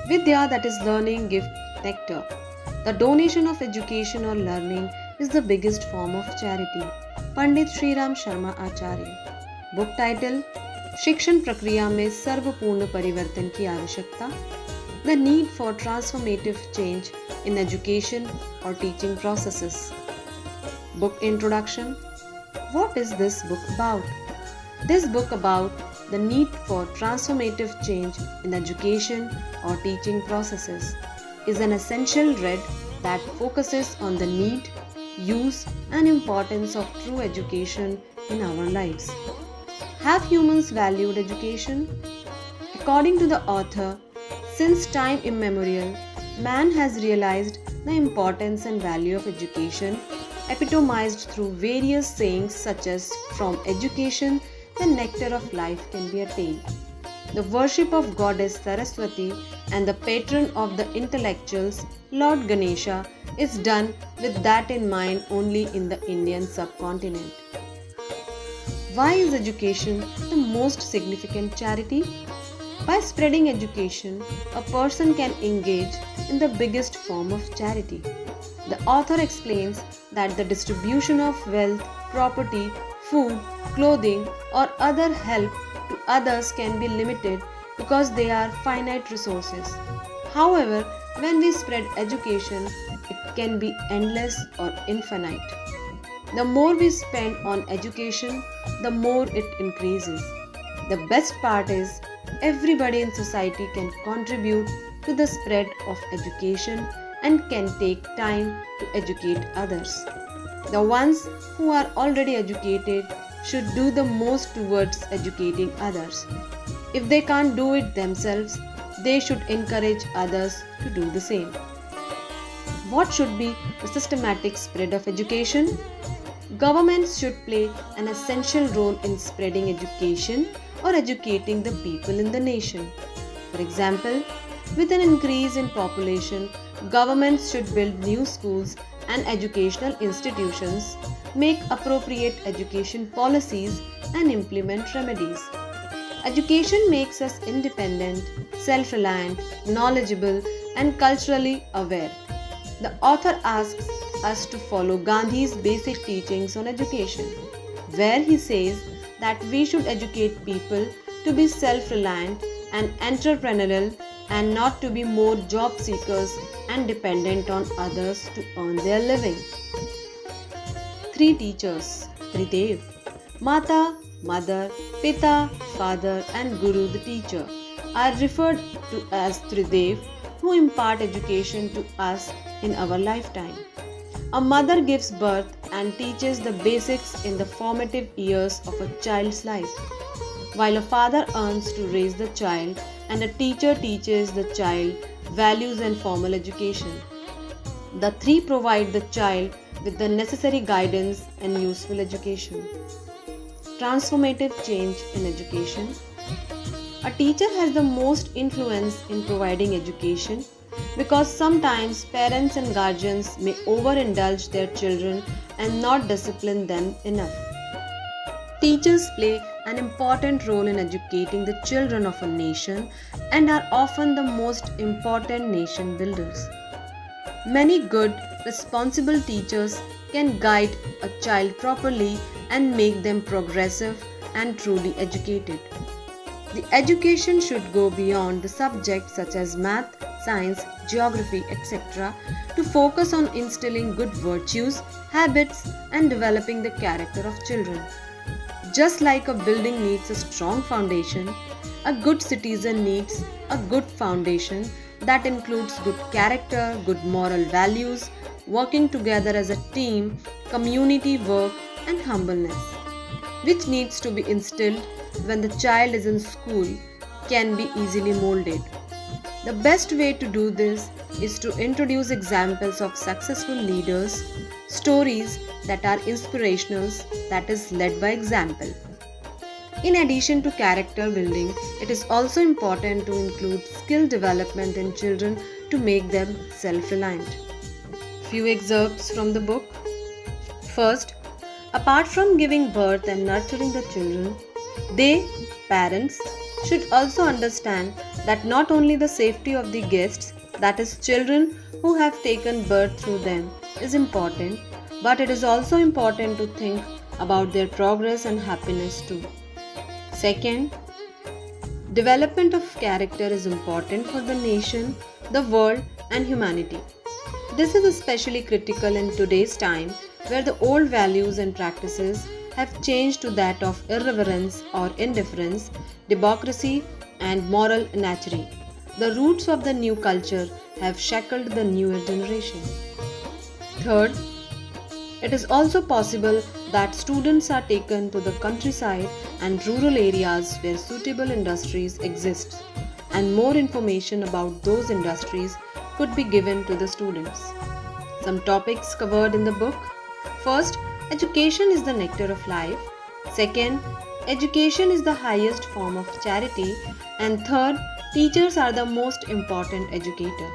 Vidya, that is learning, gift nectar. The donation of education or learning is the biggest form of charity. Pandit Shriram Sharma Acharya. Book title: शिक्षण प्रक्रिया में सर्वपूर्ण परिवर्तन की आवश्यकता. The need for transformative change in education or teaching processes. Book introduction. What is this book about? This book about the need for transformative change in education or teaching processes is an essential read that focuses on the need, use, and importance of true education in our lives. Have humans valued education? According to the author, since time immemorial, man has realized the importance and value of education, epitomized through various sayings such as, "From education, the nectar of life can be attained." The worship of Goddess Saraswati and the patron of the intellectuals, Lord Ganesha, is done with that in mind only in the Indian subcontinent. Why is education the most significant charity? By spreading education, a person can engage in the biggest form of charity. The author explains that the distribution of wealth, property, food, clothing, or other help to others can be limited because they are finite resources. However, when we spread education, it can be endless or infinite. The more we spend on education, the more it increases. The best part is everybody in society can contribute to the spread of education and can take time to educate others. The ones who are already educated should do the most towards educating others. If they can't do it themselves, they should encourage others to do the same. What should be the systematic spread of education? Governments should play an essential role in spreading education or educating the people in the nation. For example, with an increase in population, governments should build new schools and educational institutions, make appropriate education policies, and implement remedies. Education makes us independent, self-reliant, knowledgeable, and culturally aware. The author asks us to follow Gandhi's basic teachings on education, where he says that we should educate people to be self-reliant and entrepreneurial and not to be more job seekers and dependent on others to earn their living. Three teachers: Tridev, Mata, Mother, Pita, Father, and Guru, the teacher, are referred to as Tridev, who impart education to us in our lifetime. A mother gives birth and teaches the basics in the formative years of a child's life, while a father earns to raise the child and a teacher teaches the child values and formal education. The three provide the child with the necessary guidance and useful education. Transformative change in education. A teacher has the most influence in providing education because sometimes parents and guardians may overindulge their children and not discipline them enough. Teachers play an important role in educating the children of a nation and are often the most important nation builders. Many good, responsible teachers can guide a child properly and make them progressive and truly educated. The education should go beyond the subjects such as math, science, geography, etc. to focus on instilling good virtues, habits, and developing the character of children. Just like a building needs a strong foundation, a good citizen needs a good foundation that includes good character, good moral values, working together as a team, community work, and humbleness, which needs to be instilled when the child is in school, can be easily molded. The best way to do this is to introduce examples of successful leaders, stories that are inspirational, that is, led by example. In addition to character building, it is also important to include skill development in children to make them self-reliant. Few excerpts from the book. First, apart from giving birth and nurturing the children, they, parents, should also understand that not only the safety of the guests, that is, children who have taken birth through them, is important, but it is also important to think about their progress and happiness too. Second, development of character is important for the nation, the world, and humanity. This is especially critical in today's time where the old values and practices have changed to that of irreverence or indifference, democracy, and moral inertia. The roots of the new culture have shackled the newer generation. Third, it is also possible that students are taken to the countryside and rural areas where suitable industries exist, and more information about those industries could be given to the students. Some topics covered in the book. First, education is the nectar of life. Second, education is the highest form of charity. And third, teachers are the most important educator.